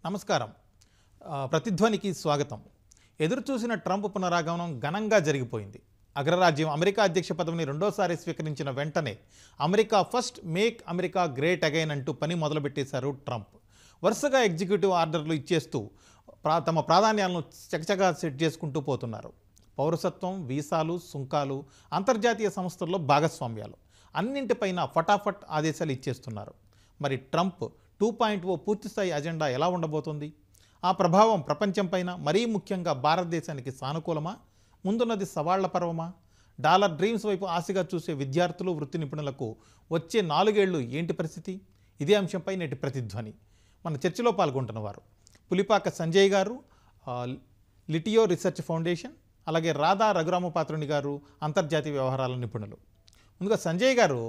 నమస్కారం. ప్రతిధ్వనికి స్వాగతం. ఎదురుచూసిన ట్రంప్ పునరాగమనం ఘనంగా జరిగిపోయింది. అగ్రరాజ్యం అమెరికా అధ్యక్ష పదవిని రెండోసారి స్వీకరించిన వెంటనే America first, make America great again అంటూ పని మొదలుపెట్టేశారు ట్రంప్. వరుసగా ఎగ్జిక్యూటివ్ ఆర్డర్లు ఇచ్చేస్తూ తమ ప్రాధాన్యాలను చకచకా సెట్ చేసుకుంటూ పోతున్నారు. పౌరసత్వం, వీసాలు, సుంకాలు, అంతర్జాతీయ సంస్థల్లో భాగస్వామ్యాలు అన్నింటిపైన ఫటాఫట్ ఆదేశాలు ఇచ్చేస్తున్నారు. మరి ట్రంప్ 2.0 పూర్తిస్థాయి అజెండా ఎలా ఉండబోతుంది? ఆ ప్రభావం ప్రపంచంపైన, మరీ ముఖ్యంగా భారతదేశానికి సానుకూలమా? ముందున్నది సవాళ్ల పర్వమా? డాలర్ డ్రీమ్స్ వైపు ఆశగా చూసే విద్యార్థులు, వృత్తి నిపుణులకు వచ్చే 4 ఏళ్లు ఏంటి పరిస్థితి? ఇదే అంశంపై నేటి ప్రతిధ్వని. మన చర్చలో పాల్గొంటున్నవారు పులిపాక సంజయ్ గారు, లిటియో రీసెర్చ్ ఫౌండేషన్, అలాగే రాధా రఘురామపాత్రుని గారు, అంతర్జాతీయ వ్యవహారాల నిపుణులు. ముందుగా సంజయ్ గారు,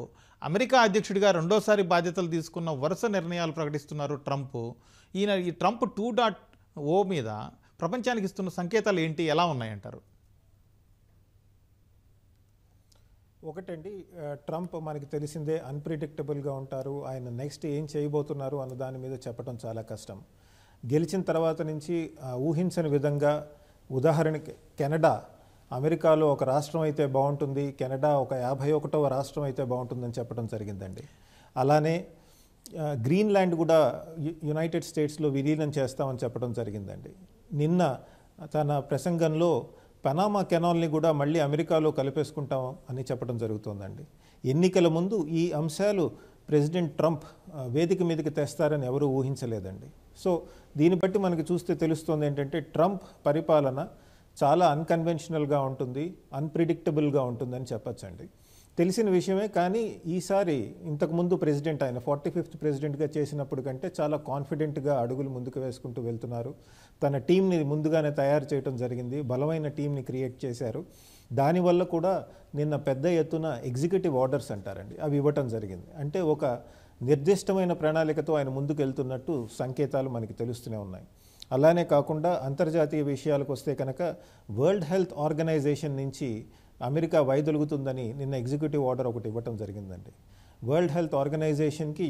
అమెరికా అధ్యక్షుడిగా రెండోసారి బాధ్యతలు తీసుకున్న వరుస నిర్ణయాలు ప్రకటిస్తున్నారు ట్రంప్. ఈ ట్రంప్ 2.0 మీద ప్రపంచానికి ఇస్తున్న సంకేతాలు ఏంటి, ఎలా ఉన్నాయంటారు? ఒకటండి, ట్రంప్ మనకి తెలిసిందే అన్ప్రిడిక్టబుల్గా ఉంటారు. ఆయన నెక్స్ట్ ఏం చేయబోతున్నారు అన్న దాని మీద చెప్పడం చాలా కష్టం. గెలిచిన తర్వాత నుంచి ఊహించని విధంగా, ఉదాహరణకి కెనడా అమెరికాలో ఒక రాష్ట్రం అయితే బాగుంటుంది, కెనడా ఒక 51వ రాష్ట్రం అయితే బాగుంటుందని చెప్పడం జరిగిందండి. అలానే గ్రీన్లాండ్ కూడా యునైటెడ్ స్టేట్స్లో విలీనం చేస్తామని చెప్పడం జరిగిందండి. నిన్న తన ప్రసంగంలో పనామా కెనాల్ని కూడా మళ్ళీ అమెరికాలో కలిపేసుకుంటాం అని చెప్పడం జరుగుతుందండి. ఎన్నికల ముందు ఈ అంశాలు ప్రెసిడెంట్ ట్రంప్ వేదిక మీదకి తెస్తారని ఎవరూ ఊహించలేదండి. సో దీన్ని బట్టి మనకి చూస్తే తెలుస్తుంది ఏంటంటే, ట్రంప్ పరిపాలన చాలా అన్కన్వెన్షనల్గా ఉంటుంది, అన్ప్రిడిక్టబుల్గా ఉంటుందని చెప్పచ్చండి. తెలిసిన విషయమే. కానీ ఈసారి ఇంతకుముందు ప్రెసిడెంట్ ఆయన 45th ప్రెసిడెంట్గా చేసినప్పుడు కంటే చాలా కాన్ఫిడెంట్గా అడుగులు ముందుకు వేసుకుంటూ వెళ్తున్నారు. తన టీంని ముందుగానే తయారు చేయడం జరిగింది, బలమైన టీంని క్రియేట్ చేశారు. దానివల్ల కూడా నిన్న పెద్ద ఎత్తున ఎగ్జిక్యూటివ్ ఆర్డర్స్ అంటారండి, అవి ఇవ్వటం జరిగింది. అంటే ఒక నిర్దిష్టమైన ప్రణాళికతో ఆయన ముందుకు వెళ్తున్నట్టు సంకేతాలు మనకి తెలుస్తూనే ఉన్నాయి. అలానే కాకుండా అంతర్జాతీయ విషయాలకు వస్తే కనుక, వరల్డ్ హెల్త్ ఆర్గనైజేషన్ నుంచి అమెరికా వైదొలుగుతుందని నిన్న ఎగ్జిక్యూటివ్ ఆర్డర్ ఒకటి ఇవ్వటం జరిగిందండి. వరల్డ్ హెల్త్ ఆర్గనైజేషన్కి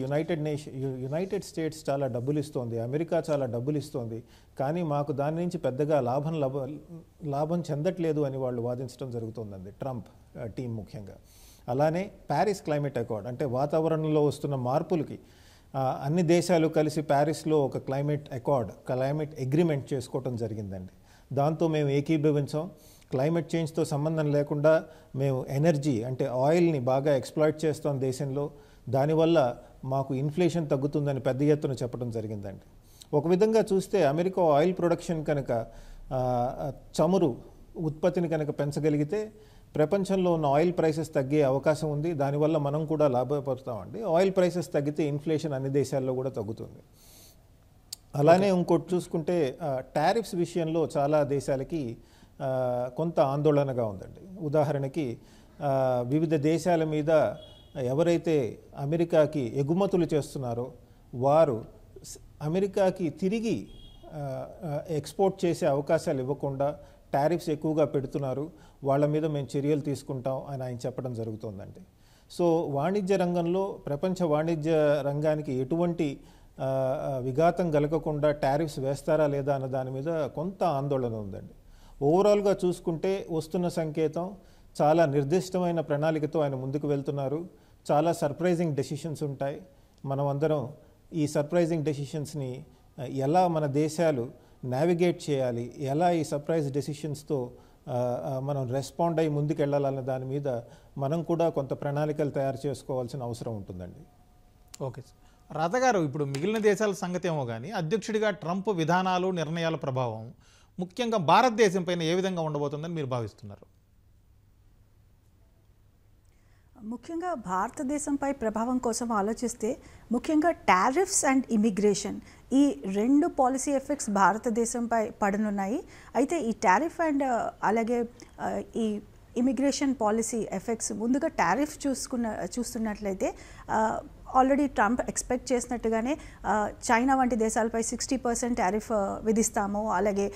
యునైటెడ్ స్టేట్స్ చాలా డబ్బులు ఇస్తోంది, అమెరికా చాలా డబ్బులు ఇస్తోంది, కానీ మాకు దాని నుంచి పెద్దగా లాభం చెందట్లేదు అని వాళ్ళు వాదించడం జరుగుతుందండి, ట్రంప్ టీం ముఖ్యంగా. అలానే ప్యారిస్ క్లైమేట్ అకార్డ్, అంటే వాతావరణంలో వస్తున్న మార్పులకి అన్ని దేశాలు కలిసి ప్యారిస్లో ఒక క్లైమేట్ అగ్రిమెంట్ చేసుకోవటం జరిగిందండి. దాంతో మేము ఏకీభవించాం. క్లైమేట్ చేంజ్తో సంబంధం లేకుండా మేము ఎనర్జీ అంటే ఆయిల్ని బాగా ఎక్స్ప్లాయిట్ చేస్తాం దేశంలో, దానివల్ల మాకు ఇన్ఫ్లేషన్ తగ్గుతుందని పెద్ద ఎత్తున చెప్పడం జరిగిందండి. ఒక విధంగా చూస్తే అమెరికా ఆయిల్ ప్రొడక్షన్ కనుక, చమురు ఉత్పత్తిని కనుక పెంచగలిగితే ప్రపంచంలో ఉన్న ఆయిల్ ప్రైసెస్ తగ్గే అవకాశం ఉంది. దానివల్ల మనం కూడా లాభపడతామండి. ఆయిల్ ప్రైసెస్ తగ్గితే ఇన్ఫ్లేషన్ అన్ని దేశాల్లో కూడా తగ్గుతుంది. అలానే ఇంకోటి చూసుకుంటే, టారిఫ్స్ విషయంలో చాలా దేశాలకి కొంత ఆందోళనగా ఉందండి. ఉదాహరణకి వివిధ దేశాల మీద ఎవరైతే అమెరికాకి ఎగుమతులు చేస్తున్నారో వారు అమెరికాకి తిరిగి ఎక్స్పోర్ట్ చేసే అవకాశాలు ఇవ్వకుండా టారిఫ్స్ ఎక్కువగా పెడుతున్నారు, వాళ్ళ మీద మేము చర్యలు తీసుకుంటాం అని ఆయన చెప్పడం జరుగుతుందండి. సో వాణిజ్య రంగంలో, ప్రపంచ వాణిజ్య రంగానికి ఎటువంటి విఘాతం కలగకుండా టారిఫ్స్ వేస్తారా లేదా అన్న దాని మీద కొంత ఆందోళన ఉందండి. ఓవరాల్గా చూసుకుంటే వస్తున్న సంకేతం చాలా నిర్దిష్టమైన ప్రణాళికతో ఆయన ముందుకు వెళ్తున్నారు. చాలా సర్ప్రైజింగ్ డెసిషన్స్ ఉంటాయి. మనం అందరం ఈ సర్ప్రైజింగ్ డెసిషన్స్ని ఎలా మన దేశాలు నావిగేట్ చేయాలి, ఎలా ఈ సర్ప్రైజ్ డెసిషన్స్తో మనం రెస్పాండ్ అయ్యి ముందుకు వెళ్ళాలన్న దాని మీద మనం కూడా కొంత ప్రణాళికలు తయారు చేసుకోవాల్సిన అవసరం ఉంటుందండి. Okay sir. రాధగారు, ఇప్పుడు మిగిలిన దేశాల సంగతి ఏమో కానీ, అధ్యక్షుడిగా ట్రంప్ విధానాలు, నిర్ణయాల ప్రభావం ముఖ్యంగా భారతదేశం పైన ఏ విధంగా ఉండబోతుందని మీరు భావిస్తున్నారు? ముఖ్యంగా భారతదేశంపై ప్రభావం కోసం ఆలోచిస్తే, ముఖ్యంగా టారిఫ్స్ అండ్ ఇమిగ్రేషన్, ఈ 2 పాలసీ ఎఫెక్ట్స్ భారతదేశంపై పడనున్నాయి. అయితే ఈ టారిఫ్ అండ్ అలాగే ఈ ఇమిగ్రేషన్ పాలసీ ఎఫెక్ట్స్, ముందుగా టారిఫ్ చూస్తున్నట్లయితే ఆల్రెడీ ట్రంప్ ఎక్స్పెక్ట్ చేసినట్టుగానే చైనా వంటి దేశాలపై 60% టారిఫ్ విధిస్తాము, అలాగే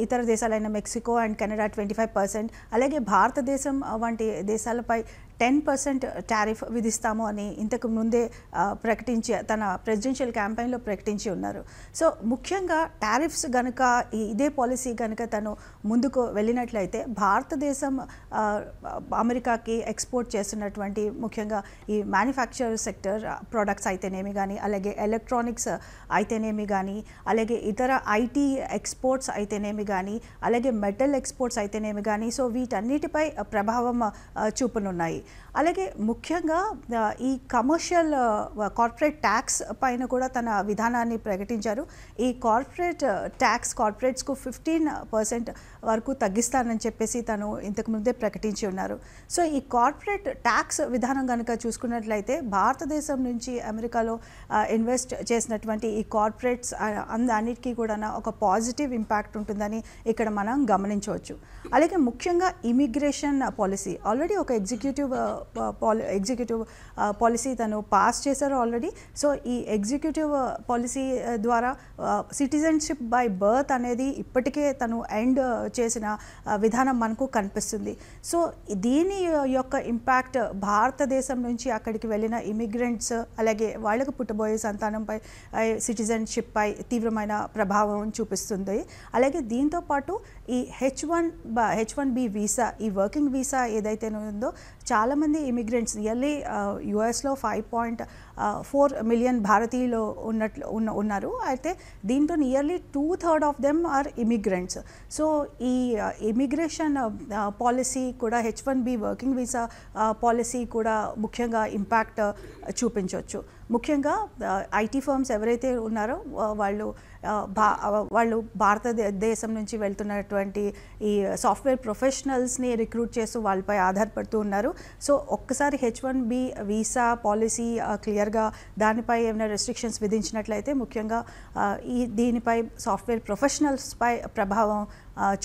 ఇతర దేశాలైన మెక్సికో అండ్ కెనడా 25%, అలాగే భారతదేశం వంటి దేశాలపై 10% టారిఫ్ విధిస్తాము అని ఇంతకు ముందే ప్రకటించి తన ప్రెసిడెన్షియల్ క్యాంపెయిన్లో ప్రకటించి ఉన్నారు. సో ముఖ్యంగా టారిఫ్స్ కనుక ఇదే పాలసీ కనుక తను ముందుకు వెళ్ళినట్లయితే భారతదేశం అమెరికాకి ఎక్స్పోర్ట్ చేస్తున్నటువంటి ముఖ్యంగా ఈ మ్యానుఫ్యాక్చర్ సెక్టర్ ప్రోడక్ట్స్ అయితేనేమి కానీ, అలాగే ఎలక్ట్రానిక్స్ అయితేనేమి కానీ, అలాగే ఇతర ఐటీ ఎక్స్పోర్ట్స్ అయితేనేమి కానీ, అలాగే మెటల్ ఎక్స్పోర్ట్స్ అయితేనేమి కానీ, సో వీటన్నిటిపై ప్రభావం చూపనున్నాయి. అలాగే ముఖ్యంగా ఈ కమర్షియల్ కార్పొరేట్ ట్యాక్స్ పైన కూడా తన విధానాన్ని ప్రకటించారు. ఈ కార్పొరేట్ ట్యాక్స్ కార్పొరేట్స్కు 15% వరకు తగ్గిస్తానని చెప్పేసి తను ఇంతకుముందే ప్రకటించి ఉన్నారు. సో ఈ కార్పొరేట్ ట్యాక్స్ విధానం కనుక చూసుకున్నట్లయితే భారతదేశం నుంచి అమెరికాలో ఇన్వెస్ట్ చేసినటువంటి ఈ కార్పొరేట్స్ అన్నిటికీ కూడా ఒక పాజిటివ్ ఇంపాక్ట్ ఉంటుందని ఇక్కడ మనం గమనించవచ్చు. అలాగే ముఖ్యంగా ఇమిగ్రేషన్ పాలసీ ఆల్రెడీ ఒక ఎగ్జిక్యూటివ్ పాలసీ తను పాస్ చేశారు ఆల్రెడీ. సో ఈ ఎగ్జిక్యూటివ్ పాలసీ ద్వారా సిటిజన్షిప్ బై బర్త్ అనేది ఇప్పటికే తను ఎండ్ చేసిన విధానం మనకు కనిపిస్తుంది. సో దీని యొక్క ఇంపాక్ట్ భారతదేశం నుంచి అక్కడికి వెళ్ళిన ఇమిగ్రెంట్స్ అలాగే వాళ్లకు పుట్టబోయే సంతానంపై సిటిజన్షిప్ పై తీవ్రమైన ప్రభావం చూపిస్తుంది. అలాగే దీంతోపాటు ఈ H1B వీసా, ఈ వర్కింగ్ వీసా ఏదైతే ఉందో చాలామంది ఇమిగ్రెంట్స్ నియర్లీ యుఎస్లో 5.4 మిలియన్ భారతీయులు ఉన్నారు. అయితే దీంతో nearly 2/3 of them are immigrants. So ఈ ఇమిగ్రేషన్ పాలసీ కూడా H1B వర్కింగ్ వీసా పాలసీ కూడా ముఖ్యంగా ఇంపాక్ట్ చూపించవచ్చు. ముఖ్యంగా ఐటీ ఫర్మ్స్ ఎవరైతే ఉన్నారో వాళ్ళు భారతదేశం నుంచి వెళ్తున్నటువంటి ఈ సాఫ్ట్వేర్ ప్రొఫెషనల్స్ని రిక్రూట్ చేస్తూ వాళ్ళపై ఆధారపడుతూ ఉన్నారు. సో ఒక్కసారి H1B వీసా పాలసీ క్లియర్గా దానిపై ఏమైనా రెస్ట్రిక్షన్స్ విధించినట్లయితే ముఖ్యంగా దీనిపై సాఫ్ట్వేర్ ప్రొఫెషనల్స్పై ప్రభావం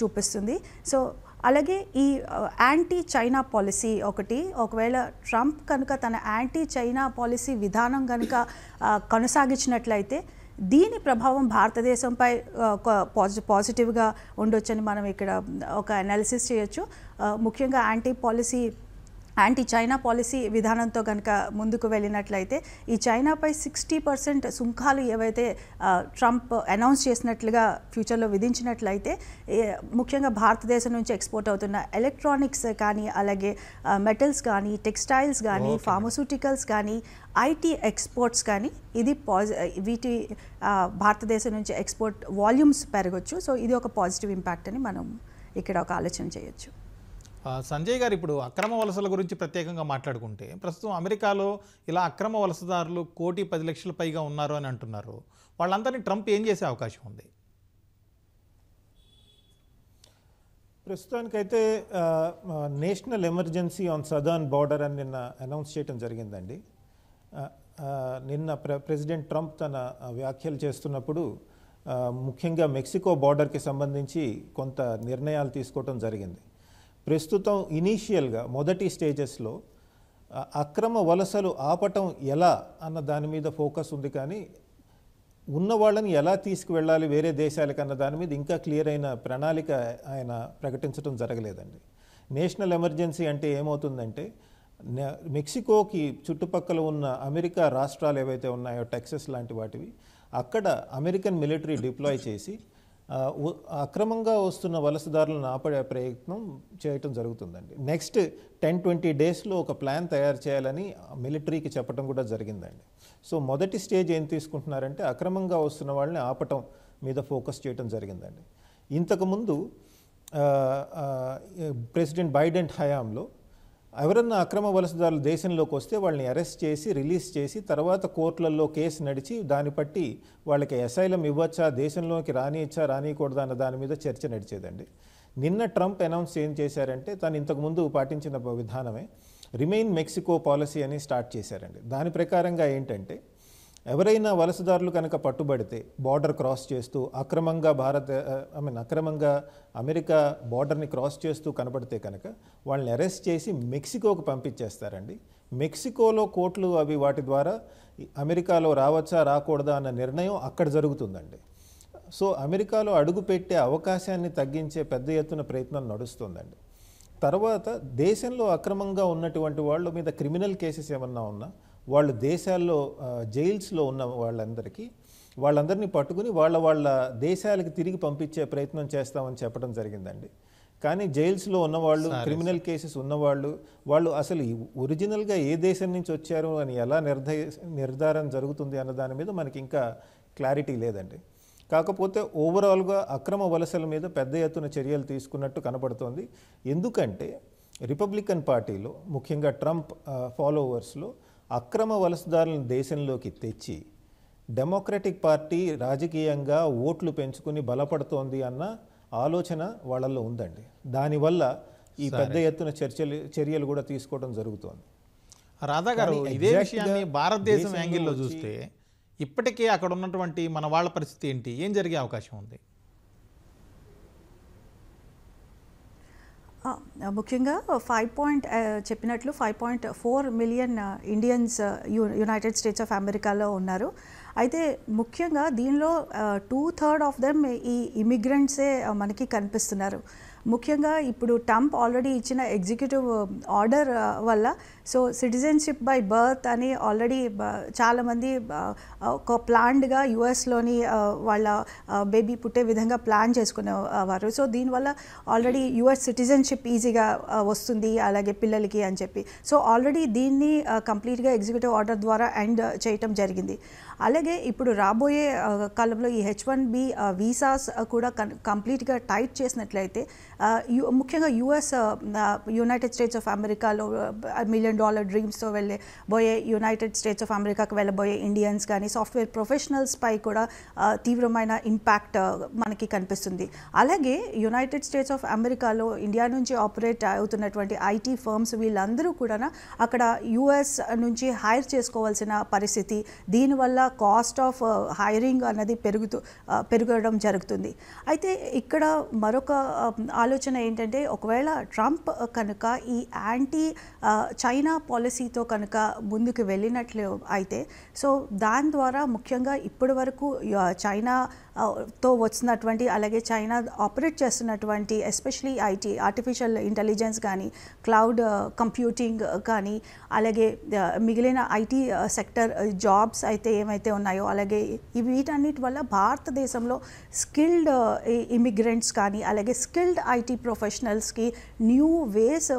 చూపిస్తుంది. సో అలాగే ఈ యాంటీ చైనా పాలసీ ఒకవేళ ట్రంప్ కనుక తన యాంటీ చైనా పాలసీ విధానం కనుక కొనసాగించినట్లయితే దీని ప్రభావం భారతదేశంపై పాజిటివ్గా ఉండొచ్చని మనం ఇక్కడ ఒక అనాలిసిస్ చేయొచ్చు. ముఖ్యంగా యాంటీ చైనా పాలసీ విధానంతో కనుక ముందుకు వెళ్ళినట్లయితే ఈ చైనాపై 60% సుంకాలు ఏవైతే ట్రంప్ అనౌన్స్ చేసినట్లుగా ఫ్యూచర్లో విధించినట్లయితే ముఖ్యంగా భారతదేశం నుంచి ఎక్స్పోర్ట్ అవుతున్న ఎలక్ట్రానిక్స్ కానీ, అలాగే మెటల్స్ కానీ, టెక్స్టైల్స్ కానీ, ఫార్మస్యూటికల్స్ కానీ, ఐటీ ఎక్స్పోర్ట్స్ కానీ వీటి భారతదేశం నుంచి ఎక్స్పోర్ట్ వాల్యూమ్స్ పెరగచ్చు. సో ఇది ఒక పాజిటివ్ ఇంపాక్ట్ అని మనం ఇక్కడ ఒక ఆలోచన చేయొచ్చు. సంజయ్ గారు, ఇప్పుడు అక్రమ వలసల గురించి ప్రత్యేకంగా మాట్లాడుకుంటే ప్రస్తుతం అమెరికాలో ఇలా అక్రమ వలసదారులు 1,10,00,000 పైగా ఉన్నారు అని అంటున్నారు. వాళ్ళందరినీ ట్రంప్ ఏం చేసే అవకాశం ఉంది? ప్రస్తుతానికైతే national emergency on southern border అని నిన్న అనౌన్స్ చేయడం జరిగిందండి. నిన్న ప్రెసిడెంట్ ట్రంప్ తన వ్యాఖ్యలు చేస్తున్నప్పుడు ముఖ్యంగా మెక్సికో బార్డర్కి సంబంధించి కొంత నిర్ణయాలు తీసుకోవడం జరిగింది. ప్రస్తుతం ఇనీషియల్గా మొదటి స్టేజెస్లో అక్రమ వలసలు ఆపటం ఎలా అన్న దాని మీద ఫోకస్ ఉంది, కానీ ఉన్న వాళ్ళని ఎలా తీసుకువెళ్ళాలి వేరే దేశాలకు అన్న దాని మీద ఇంకా క్లియర్ అయిన ప్రణాళిక ఆయన ప్రకటించడం జరగలేదండి. నేషనల్ ఎమర్జెన్సీ అంటే ఏమవుతుందంటే మెక్సికోకి చుట్టుపక్కల ఉన్న అమెరికా రాష్ట్రాలు ఏవైతే ఉన్నాయో టెక్సస్ లాంటి వాటివి, అక్కడ అమెరికన్ మిలిటరీ డిప్లాయ్ చేసి అక్రమంగా వస్తున్న వలసదారులను ఆపడే ప్రయత్నం చేయటం జరుగుతుందండి. నెక్స్ట్ 10-20 డేస్లో ఒక ప్లాన్ తయారు చేయాలని మిలిటరీకి చెప్పడం కూడా జరిగిందండి. సో మొదటి స్టేజ్ ఏం తీసుకుంటున్నారంటే అక్రమంగా వస్తున్న వాళ్ళని ఆపటం మీద ఫోకస్ చేయడం జరిగిందండి. ఇంతకుముందు ప్రెసిడెంట్ బైడెన్ హయాంలో ఎవరన్నా అక్రమ వలసదారులు దేశంలోకి వస్తే వాళ్ళని అరెస్ట్ చేసి రిలీజ్ చేసి తర్వాత కోర్టులలో కేసు నడిచి దాన్ని బట్టి వాళ్ళకి అసైలం ఇవ్వచ్చా, దేశంలోకి రానియకూడదా అన్న దాని మీద చర్చ నడిచేదండి. నిన్న ట్రంప్ అనౌన్స్ ఏం చేశారంటే తను ఇంతకుముందు పాటించిన విధానమే రిమైన్ మెక్సికో పాలసీ అని స్టార్ట్ చేశారండి. దాని ప్రకారంగా ఏంటంటే ఎవరైనా వలసదారులు కనుక పట్టుబడితే బార్డర్ క్రాస్ చేస్తూ అక్రమంగా అక్రమంగా అమెరికా బార్డర్ని క్రాస్ చేస్తూ కనబడితే కనుక వాళ్ళని అరెస్ట్ చేసి మెక్సికోకు పంపించేస్తారండి. మెక్సికోలో కోర్టులు అవి వాటి ద్వారా అమెరికాలో రావచ్చా రాకూడదా అన్న నిర్ణయం అక్కడ జరుగుతుందండి. సో అమెరికాలో అడుగు పెట్టే అవకాశాన్ని తగ్గించే పెద్ద ఎత్తున ప్రయత్నం నడుస్తుందండి. తర్వాత దేశంలో అక్రమంగా ఉన్నటువంటి వాళ్ళ మీద క్రిమినల్ కేసెస్ ఏమన్నా ఉన్నా వాళ్ళు దేశాల్లో జైల్స్లో ఉన్న వాళ్ళందరినీ పట్టుకుని వాళ్ళ దేశాలకు తిరిగి పంపించే ప్రయత్నం చేస్తామని చెప్పడం జరిగిందండి. కానీ జైల్స్లో ఉన్నవాళ్ళు, క్రిమినల్ కేసెస్ ఉన్నవాళ్ళు, వాళ్ళు అసలు ఒరిజినల్గా ఏ దేశం నుంచి వచ్చారు అని ఎలా నిర్ధారణ జరుగుతుంది అన్న దాని మీద మనకి ఇంకా క్లారిటీ లేదండి. కాకపోతే ఓవరాల్గా అక్రమ వలసల మీద పెద్ద ఎత్తున చర్యలు తీసుకున్నట్టు కనబడుతోంది. ఎందుకంటే రిపబ్లికన్ పార్టీలో, ముఖ్యంగా ట్రంప్ ఫాలోవర్స్లో అక్రమ వలసదారులను దేశంలోకి తెచ్చి డెమోక్రటిక్ పార్టీ రాజకీయంగా ఓట్లు పెంచుకుని బలపడుతోంది అన్న ఆలోచన వాళ్ళల్లో ఉందండి. దానివల్ల ఈ పెద్ద ఎత్తున చర్యలు కూడా తీసుకోవడం జరుగుతోంది. రాధా గారు, ఇదే విషయాన్ని భారతదేశం యాంగిల్లో చూస్తే ఇప్పటికే అక్కడ ఉన్నటువంటి మన వాళ్ళ పరిస్థితి ఏంటి, ఏం జరిగే అవకాశం ఉంది? ముఖ్యంగా చెప్పినట్లు 5.4 million Indians United States of అమెరికాలో ఉన్నారు. అయితే ముఖ్యంగా దీనిలో 2/3 ఆఫ్ దెమ్ ఈ ఇమిగ్రెంట్సే మనకి కనిపిస్తున్నారు. ముఖ్యంగా ఇప్పుడు ట్రంప్ ఆల్రెడీ ఇచ్చిన ఎగ్జిక్యూటివ్ ఆర్డర్ వల్ల సో సిటిజన్షిప్ బై బర్త్ అని ఆల్రెడీ చాలామంది ఒక ప్లాన్డ్గా యుఎస్లోని వాళ్ళ బేబీ పుట్టే విధంగా ప్లాన్ చేసుకునేవారు. సో దీనివల్ల ఆల్రెడీ యుఎస్ సిటిజన్షిప్ ఈజీగా వస్తుంది అలాగే పిల్లలకి అని చెప్పి సో ఆల్రెడీ దీన్ని కంప్లీట్గా ఎగ్జిక్యూటివ్ ఆర్డర్ ద్వారా ఎండ్ చేయటం జరిగింది. అలాగే ఇప్పుడు రాబోయే కాలంలో ఈ H-1B వీసాస్ కూడా కంప్లీట్గా టైట్ చేసినట్లయితే ముఖ్యంగా యునైటెడ్ స్టేట్స్ ఆఫ్ అమెరికాలో $1 మిలియన్ డ్రీమ్స్తో వెళ్ళబోయే యునైటెడ్ స్టేట్స్ ఆఫ్ అమెరికాకు వెళ్ళబోయే ఇండియన్స్ కానీ సాఫ్ట్వేర్ ప్రొఫెషనల్స్ పై కూడా తీవ్రమైన ఇంపాక్ట్ మనకి కనిపిస్తుంది. అలాగే యునైటెడ్ స్టేట్స్ ఆఫ్ అమెరికాలో ఇండియా నుంచి ఆపరేట్ అవుతున్నటువంటి ఐటీ ఫర్మ్స్ వీళ్ళందరూ కూడా అక్కడ యుఎస్ నుంచి హైర్ చేసుకోవాల్సిన పరిస్థితి, దీనివల్ల కాస్ట్ ఆఫ్ హైరింగ్ అన్నది పెరగడం జరుగుతుంది. అయితే ఇక్కడ మరొక ఆలోచన ఏంటంటే ఒకవేళ ట్రంప్ కనుక ఈ యాంటీ చైనా పాలసీతో కనుక ముందుకు వెళ్ళినట్లు అయితే సో దాని ద్వారా ముఖ్యంగా ఇప్పటి వరకు చైనాతో వచ్చినటువంటి అలాగే చైనా ఆపరేట్ చేస్తున్నటువంటి ఎస్పెషలీ ఐటీ ఆర్టిఫిషియల్ ఇంటెలిజెన్స్ కానీ క్లౌడ్ కంప్యూటింగ్ కానీ అలాగే మిగిలిన ఐటీ సెక్టర్ జాబ్స్ అయితే ఏమైతే ఉన్నాయో అలాగే వీటన్నిటి వల్ల భారతదేశంలో స్కిల్డ్ ఇమిగ్రెంట్స్ కానీ అలాగే స్కిల్డ్ ఐటీ ప్రొఫెషనల్స్కి న్యూ వేస్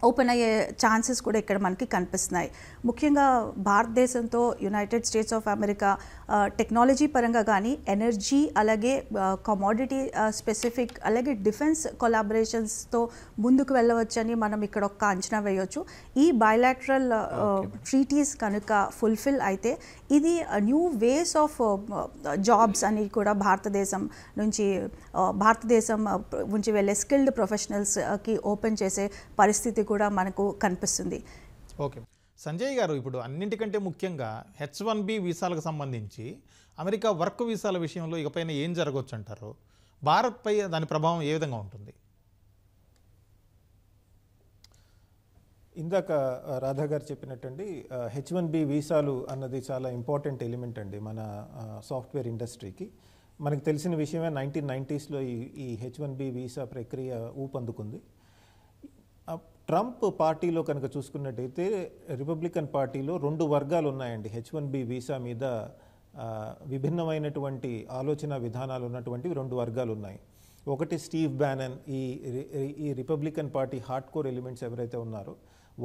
ఓపెన్ అయ్యే ఛాన్సెస్ కూడా ఇక్కడ మనకి కనిపిస్తున్నాయి. ముఖ్యంగా భారతదేశంతో United States of America technology పరంగా కానీ ఎనర్జీ అలాగే కమోడిటీ స్పెసిఫిక్ అలాగే డిఫెన్స్ కొలాబరేషన్స్తో ముందుకు వెళ్ళవచ్చని మనం ఇక్కడ ఒక అంచనా వేయవచ్చు. ఈ బయలాటరల్ ట్రీటీస్ కనుక ఫుల్ఫిల్ అయితే ఇది న్యూ వేస్ ఆఫ్ జాబ్స్ అని కూడా భారతదేశం నుంచి వెళ్ళే స్కిల్డ్ ప్రొఫెషనల్స్కి ఓపెన్ చేసే పరిస్థితి కూడా మనకు కనిపిస్తుంది. ఓకే సంజయ్ గారు, ఇప్పుడు అన్నింటికంటే ముఖ్యంగా H-1B వీసాలకు సంబంధించి అమెరికా వర్క్ వీసాల విషయంలో ఇకపైన ఏం జరగవచ్చు అంటారు? భారత్పై దాని ప్రభావం ఏ విధంగా ఉంటుంది? ఇందాక రాధా గారు చెప్పినట్టండి H-1B వీసాలు అన్నది చాలా ఇంపార్టెంట్ ఎలిమెంట్ అండి మన సాఫ్ట్వేర్ ఇండస్ట్రీకి. మనకు తెలిసిన విషయమే 1990sలో ఈ H-1B వీసా ప్రక్రియ ఊపందుకుంది. ట్రంప్ పార్టీలో కనుక చూసుకున్నట్టయితే రిపబ్లికన్ పార్టీలో 2 వర్గాలు ఉన్నాయండి. H-1B వీసా మీద విభిన్నమైనటువంటి ఆలోచన విధానాలు ఉన్నటువంటి 2 వర్గాలు ఉన్నాయి. ఒకటి స్టీవ్ బ్యానన్, ఈ Republican party hard core elements ఎవరైతే ఉన్నారో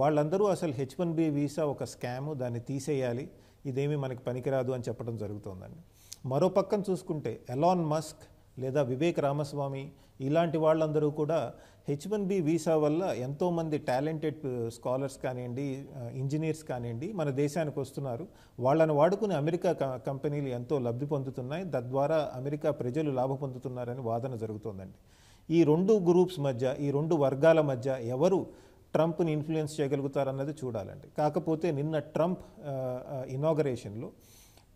వాళ్ళందరూ అసలు H-1B వీసా ఒక స్కాము, దాన్ని తీసేయాలి, ఇదేమీ మనకి పనికిరాదు అని చెప్పడం జరుగుతుందండి. మరో పక్కన చూసుకుంటే ఎలాన్ మస్క్ లేదా వివేక్ రామస్వామి ఇలాంటి వాళ్ళందరూ కూడా H-1B వీసా వల్ల ఎంతోమంది టాలెంటెడ్ స్కాలర్స్ కానివ్వండి, ఇంజనీర్స్ కానివ్వండి మన దేశానికి వస్తున్నారు. వాళ్ళని వాడుకుని అమెరికా కంపెనీలు ఎంతో లబ్ధి పొందుతున్నాయి, తద్వారా అమెరికా ప్రజలు లాభ పొందుతున్నారని వాదన జరుగుతోందండి. ఈ 2 గ్రూప్స్ మధ్య, ఈ 2 వర్గాల మధ్య ఎవరు ట్రంప్ని ఇన్ఫ్లుయెన్స్ చేయగలుగుతారన్నది చూడాలండి. కాకపోతే నిన్న ట్రంప్ ఇనాగరేషన్లో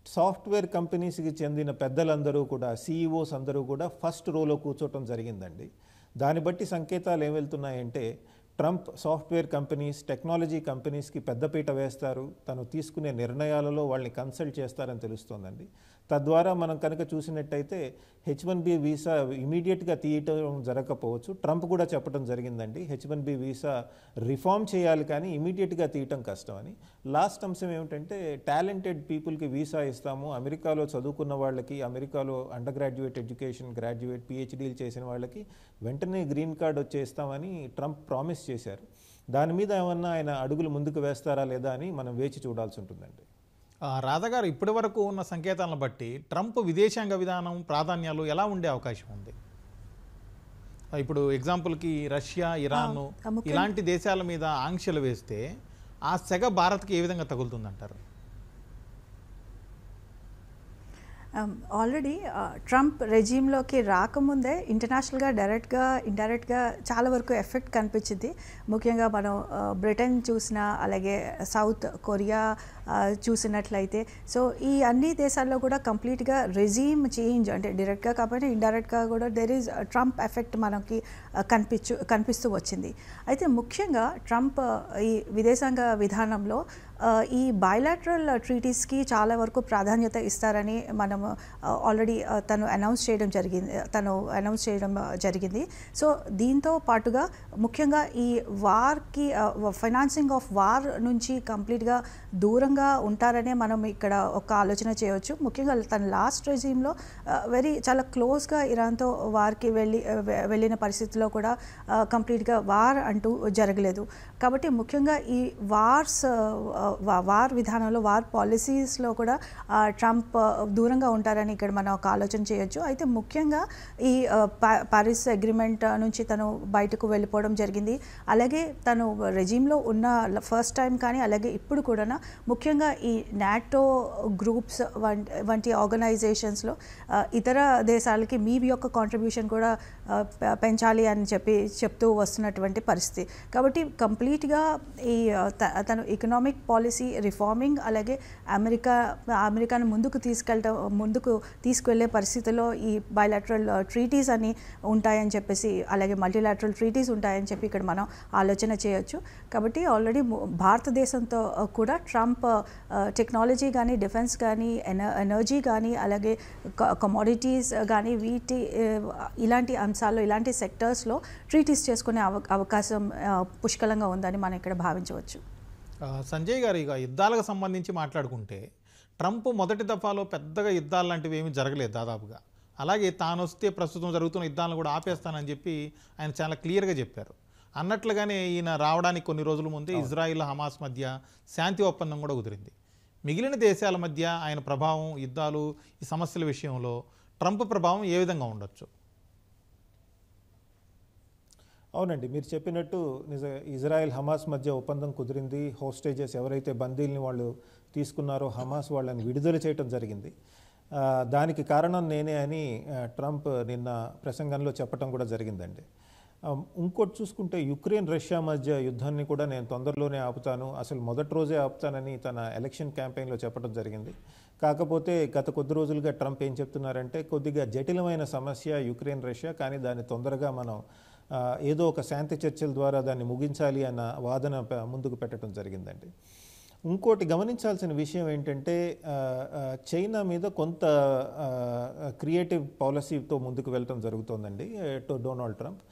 సాఫ్ట్వేర్ కంపెనీస్కి చెందిన పెద్దలందరూ కూడా, CEOs అందరూ కూడా ఫస్ట్ రోలో కూర్చోవటం జరిగిందండి. దాన్ని బట్టి సంకేతాలు ఏం వెళ్తున్నాయంటే ట్రంప్ సాఫ్ట్వేర్ కంపెనీస్, టెక్నాలజీ కంపెనీస్కి పెద్దపీట వేస్తారు, తను తీసుకునే నిర్ణయాలలో వాళ్ళని కన్సల్ట్ చేస్తారని తెలుస్తోందండి. తద్వారా మనం కనుక చూసినట్టయితే H1B వీసా ఇమీడియట్గా తీయటం జరగకపోవచ్చు. ట్రంప్ కూడా చెప్పడం జరిగిందండి, H1B వీసా రిఫార్మ్ చేయాలి కానీ ఇమీడియట్గా తీయటం కష్టం అని. లాస్ట్ అంశం ఏమిటంటే టాలెంటెడ్ పీపుల్కి వీసా ఇస్తాము, అమెరికాలో చదువుకున్న వాళ్ళకి, అమెరికాలో అండర్ గ్రాడ్యుయేట్ ఎడ్యుకేషన్, గ్రాడ్యుయేట్ PhDలు చేసిన వాళ్ళకి వెంటనే గ్రీన్ కార్డ్ వచ్చేస్తామని ట్రంప్ ప్రామిస్ చేశారు. దాని మీద ఏమన్నా ఆయన అడుగులు ముందుకు వేస్తారా లేదా అని మనం వేచి చూడాల్సి ఉంటుందండి. రాధాగారు, ఇప్పటి వరకు ఉన్న సంకేతాలను బట్టి ట్రంప్ విదేశాంగ విధానం ప్రాధాన్యాలు ఎలా ఉండే అవకాశం ఉంది? ఇప్పుడు ఎగ్జాంపుల్కి రష్యా, ఇరాన్ ఇలాంటి దేశాల మీద ఆంక్షలు వేస్తే ఆ సెగ భారత్కి ఏ విధంగా తగులుతుందంటారు? ఆల్రెడీ ట్రంప్ రెజీమ్లోకి రాకముందే ఇంటర్నేషనల్గా డైరెక్ట్గా ఇండైరెక్ట్గా చాలా వరకు ఎఫెక్ట్ కనిపించింది. ముఖ్యంగా మనం బ్రిటన్ చూసినా, అలాగే సౌత్ కొరియా చూసినట్లయితే, సో ఈ అన్ని దేశాల్లో కూడా కంప్లీట్గా రెజీమ్ చేంజ్, అంటే డైరెక్ట్గా కాబట్టి ఇండైరెక్ట్గా కూడా దెర్ ఈజ్ ట్రంప్ ఎఫెక్ట్ మనకి కనిపిస్తూ వచ్చింది. అయితే ముఖ్యంగా ట్రంప్ ఈ విదేశాంగ విధానంలో ఈ బయలాటరల్ ట్రీటీస్కి చాలా వరకు ప్రాధాన్యత ఇస్తారని మనం ఆల్రెడీ తను అనౌన్స్ చేయడం జరిగింది. సో దీంతో పాటుగా ముఖ్యంగా ఈ వార్కి ఫైనాన్సింగ్ ఆఫ్ వార్ నుంచి కంప్లీట్గా దూరంగా ఉంటారనే మనం ఇక్కడ ఒక ఆలోచన చేయవచ్చు. ముఖ్యంగా తన లాస్ట్ రెజీమ్లో చాలా క్లోజ్గా ఇరాన్తో వార్కి వెళ్ళిన పరిస్థితిలో కూడా కంప్లీట్గా వార్ అంటూ జరగలేదు. కాబట్టి ముఖ్యంగా ఈ వార్ విధానంలో, వార్ పాలసీస్లో కూడా ట్రంప్ దూరంగా ఉంటారని ఇక్కడ మనం ఒక ఆలోచన చేయొచ్చు. అయితే ముఖ్యంగా ఈ పారిస్ అగ్రిమెంట్ నుంచి తను బయటకు వెళ్ళిపోవడం జరిగింది. అలాగే తను రెజీమ్లో ఉన్న ఫస్ట్ టైం కానీ, అలాగే ఇప్పుడు కూడా ముఖ్యంగా ఈ నాటో గ్రూప్స్ వంటి ఆర్గనైజేషన్స్లో ఇతర దేశాలకి మీ యొక్క కాంట్రిబ్యూషన్ కూడా పెంచాలి అని చెప్తూ వస్తున్నటువంటి పరిస్థితి. కాబట్టి కంప్లీట్గా ఈ తను ఎకనామిక్ పాలసీ రిఫార్మింగ్, అలాగే అమెరికాను ముందుకు తీసుకువెళ్ళే పరిస్థితిలో ఈ బయలాటరల్ ట్రీటీస్ అని ఉంటాయని చెప్పేసి, అలాగే మల్టీలాటరల్ ట్రీటీస్ ఉంటాయని చెప్పి ఇక్కడ మనం ఆలోచన చేయొచ్చు. కాబట్టి ఆల్రెడీ భారతదేశంతో కూడా ట్రంప్ టెక్నాలజీ కానీ, డిఫెన్స్ కానీ, ఎనర్జీ కానీ, అలాగే కమోడిటీస్ కానీ, ఇలాంటి అంశాల్లో, ఇలాంటి సెక్టర్స్లో ట్రీటీస్ చేసుకునే అవకాశం పుష్కలంగా ఉందని మనం ఇక్కడ భావించవచ్చు. సంజయ్ గారు, ఇక యుద్ధాలకు సంబంధించి మాట్లాడుకుంటే ట్రంప్ మొదటి దఫాలో పెద్దగా యుద్ధాలు లాంటివి ఏమీ జరగలేదు దాదాపుగా. అలాగే తాను వస్తే ప్రస్తుతం జరుగుతున్న యుద్ధాలను కూడా ఆపేస్తానని చెప్పి ఆయన చాలా క్లియర్గా చెప్పారు. అన్నట్లుగానే ఈయన రావడానికి కొన్ని రోజుల ముందే ఇజ్రాయిల్, హమాస్ మధ్య శాంతి ఒప్పందం కూడా కుదిరింది. మిగిలిన దేశాల మధ్య ఆయన ప్రభావం, యుద్ధాలు, ఈ సమస్యల విషయంలో ట్రంప్ ప్రభావం ఏ విధంగా ఉండొచ్చు? అవునండి, మీరు చెప్పినట్టు ఇజ్రాయెల్ హమాస్ మధ్య ఒప్పందం కుదిరింది. హోస్టేజెస్ ఎవరైతే బందీల్ని వాళ్ళు తీసుకున్నారో హమాస్ వాళ్ళని విడుదల చేయడం జరిగింది. దానికి కారణం నేనే అని ట్రంప్ నిన్న ప్రసంగంలో చెప్పడం కూడా జరిగిందండి. ఇంకోటి చూసుకుంటే యుక్రెయిన్, రష్యా మధ్య యుద్ధాన్ని కూడా నేను తొందరలోనే ఆపుతాను, అసలు మొదటి రోజే ఆపుతానని తన ఎలక్షన్ క్యాంపెయిన్లో చెప్పడం జరిగింది. కాకపోతే గత కొద్ది రోజులుగా ట్రంప్ ఏం చెప్తున్నారంటే, కొద్దిగా జటిలమైన సమస్య యుక్రెయిన్, రష్యా, కానీ దాన్ని తొందరగా మనం ఏదో ఒక శాంతి చర్చల ద్వారా దాన్ని ముగించాలి అన్న వాదన ముందుకు పెట్టడం జరిగిందండి. ఇంకోటి గమనించాల్సిన విషయం ఏంటంటే, చైనా మీద కొంత క్రియేటివ్ పాలసీతో ముందుకు వెళ్ళటం జరుగుతోందండి Donald Trump.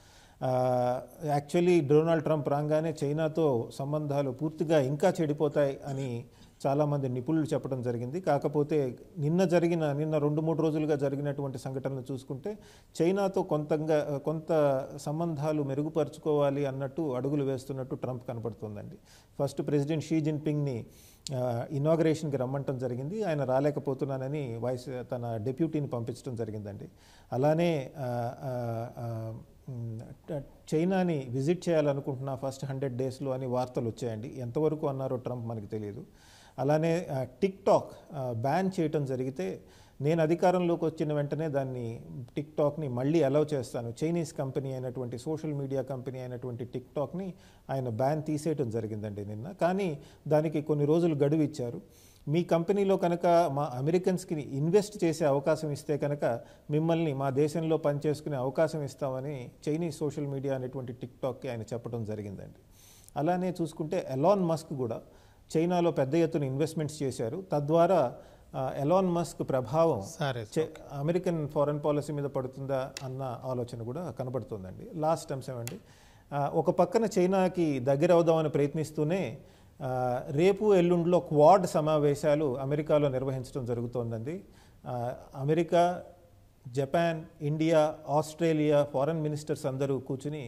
Actually Donald Trump రాగానే చైనాతో సంబంధాలు పూర్తిగా ఇంకా చెడిపోతాయి అని చాలామంది నిపుణులు చెప్పడం జరిగింది. కాకపోతే నిన్న 2-3 రోజులుగా జరిగినటువంటి సంఘటనలు చూసుకుంటే చైనాతో కొంత సంబంధాలు మెరుగుపరుచుకోవాలి అన్నట్టు అడుగులు వేస్తున్నట్టు ట్రంప్ కనపడుతుందండి. ఫస్ట్ ప్రెసిడెంట్ షీ జిన్పింగ్ని ఇనాగరేషన్కి రమ్మంటం జరిగింది. ఆయన రాలేకపోతున్నానని తన డెప్యూటీని పంపించడం జరిగిందండి. అలానే చైనాని విజిట్ చేయాలనుకుంటున్న ఫస్ట్ 100 డేస్లో అని వార్తలు వచ్చాయండి. ఎంతవరకు అన్నారో ట్రంప్ మనకు తెలియదు. అలానే టిక్టాక్ బ్యాన్ చేయటం జరిగితే, నేను అధికారంలోకి వచ్చిన వెంటనే టిక్టాక్ని మళ్ళీ అలౌ చేస్తాను, చైనీస్ కంపెనీ అయినటువంటి, సోషల్ మీడియా కంపెనీ అయినటువంటి టిక్టాక్ని ఆయన బ్యాన్ తీసేయటం జరిగిందండి నిన్న. కానీ దానికి కొన్ని రోజులు గడువు ఇచ్చారు. మీ కంపెనీలో కనుక మా అమెరికన్స్కి ఇన్వెస్ట్ చేసే అవకాశం ఇస్తే కనుక మిమ్మల్ని మా దేశంలో పనిచేసుకునే అవకాశం ఇస్తామని చైనీస్ సోషల్ మీడియా అనేటువంటి టిక్టాక్కి ఆయన చెప్పడం జరిగిందండి. అలానే చూసుకుంటే ఎలాన్ మస్క్ కూడా చైనాలో పెద్ద ఎత్తున ఇన్వెస్ట్మెంట్స్ చేశారు. తద్వారా ఎలాన్ మస్క్ ప్రభావం సరే అమెరికన్ ఫారెన్ పాలసీ మీద పడుతుందా అన్న ఆలోచన కూడా కనబడుతుందండి. లాస్ట్ అంశం అండి, ఒక పక్కన చైనాకి దగ్గర అవుదామని ప్రయత్నిస్తూనే రేపు ఎల్లుండిలో క్వాడ్ సమావేశాలు అమెరికాలో నిర్వహించడం జరుగుతోందండి. America, Japan, India, Australia foreign ministers అందరూ కూర్చుని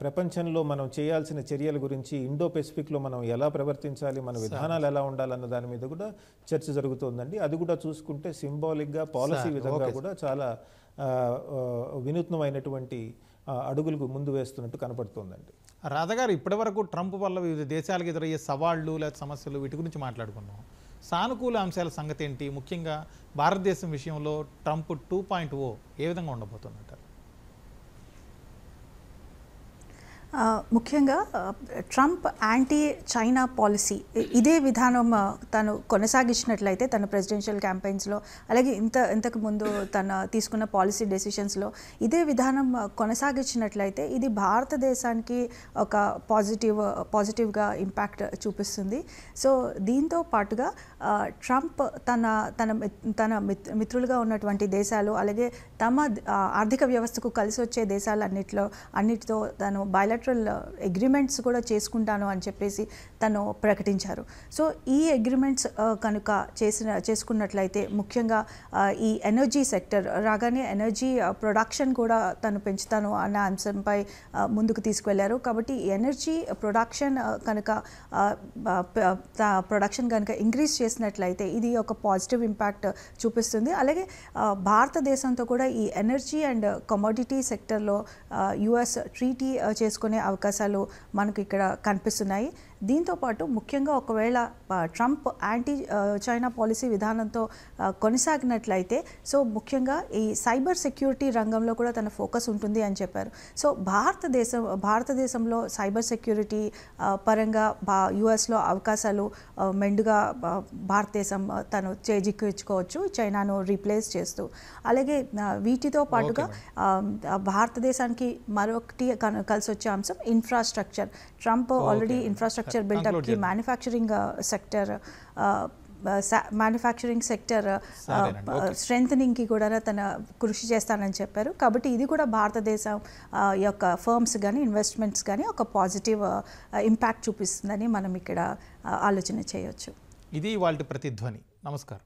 ప్రపంచంలో మనం చేయాల్సిన చర్యల గురించి, ఇండో పెసిఫిక్లో మనం ఎలా ప్రవర్తించాలి, మన విధానాలు ఎలా ఉండాలన్న దాని మీద కూడా చర్చ జరుగుతోందండి. అది కూడా చూసుకుంటే సింబాలిక్గా పాలసీ విధంగా కూడా చాలా వినూత్నమైనటువంటి అడుగులు ముందు వేస్తున్నట్టు కనపడుతోందండి. రాధగారు, ఇప్పటివరకు ట్రంప్ వల్ల వివిధ దేశాలకు ఎదురయ్యే సవాళ్లు లేదా సమస్యలు వీటి గురించి మాట్లాడుకున్నాం. సానుకూల అంశాల సంగతి ఏంటి? ముఖ్యంగా భారతదేశం విషయంలో ట్రంప్ 2.0 ఏ విధంగా ఉండబోతుందంటారు? ముఖ్యంగా ట్రంప్ యాంటీ చైనా పాలసీ ఇదే విధానం తను కొనసాగించినట్లయితే తన ప్రెసిడెన్షియల్ క్యాంపెయిన్స్లో, అలాగే ఇంతకు ముందు తను తీసుకున్న పాలసీ డెసిషన్స్లో ఇదే విధానం కొనసాగించినట్లయితే ఇది భారతదేశానికి ఒక పాజిటివ్గా ఇంపాక్ట్ చూపిస్తుంది. సో దీంతో పాటుగా ట్రంప్ తన మిత్రులుగా ఉన్నటువంటి దేశాలు, అలాగే తమ ఆర్థిక వ్యవస్థకు కలిసి వచ్చే దేశాలన్నిటితో తను బయలాటరల్ అగ్రిమెంట్స్ కూడా చేసుకుంటాను అని చెప్పేసి తను ప్రకటించారు. సో ఈ అగ్రిమెంట్స్ కనుక చేసుకున్నట్లయితే ముఖ్యంగా ఈ ఎనర్జీ సెక్టర్ రాగానే ఎనర్జీ ప్రొడక్షన్ కూడా తను పెంచుతాను అన్న అంశంపై ముందుకు తీసుకువెళ్లారు. కాబట్టి ఎనర్జీ ప్రొడక్షన్ కనుక ఇంక్రీజ్ చేసినట్లయితే ఇది ఒక పాజిటివ్ ఇంపాక్ట్ చూపిస్తుంది. అలాగే భారతదేశంతో కూడా ఈ ఎనర్జీ అండ్ కమోడిటీ సెక్టర్లో యుఎస్ ట్రీటీ చేసుకునే అవకాశాలు మనకు ఇక్కడ కనిపిస్తున్నాయి. దీంతోపాటు ముఖ్యంగా ఒకవేళ ట్రంప్ యాంటీ చైనా పాలసీ విధానంతో కొనసాగినట్లయితే సో ముఖ్యంగా ఈ సైబర్ సెక్యూరిటీ రంగంలో కూడా తన ఫోకస్ ఉంటుంది అని చెప్పారు. సో భారతదేశంలో సైబర్ సెక్యూరిటీ పరంగా యుఎస్లో అవకాశాలు మెండుగా భారతదేశం తను చేజిక్కించుకోవచ్చు చైనాను రీప్లేస్ చేస్తూ. అలాగే వీటితో పాటుగా భారతదేశానికి మరొకటి కలిసి వచ్చే అంశం ఇన్ఫ్రాస్ట్రక్చర్. ట్రంప్ ఆల్రెడీ ఇన్ఫ్రాస్ట్రక్చర్ బిల్డప్కి మ్యానుఫ్యాక్చరింగ్ సెక్టర్ స్ట్రెంథనింగ్కి కూడా తన కృషి చేస్తానని చెప్పారు. కాబట్టి ఇది కూడా భారతదేశం యొక్క ఫర్మ్స్ కానీ ఇన్వెస్ట్మెంట్స్ కానీ ఒక పాజిటివ్ ఇంపాక్ట్ చూపిస్తుందని మనం ఇక్కడ ఆలోచన చేయొచ్చు. ఇది వాళ్ళ ప్రతిధ్వని. నమస్కారం.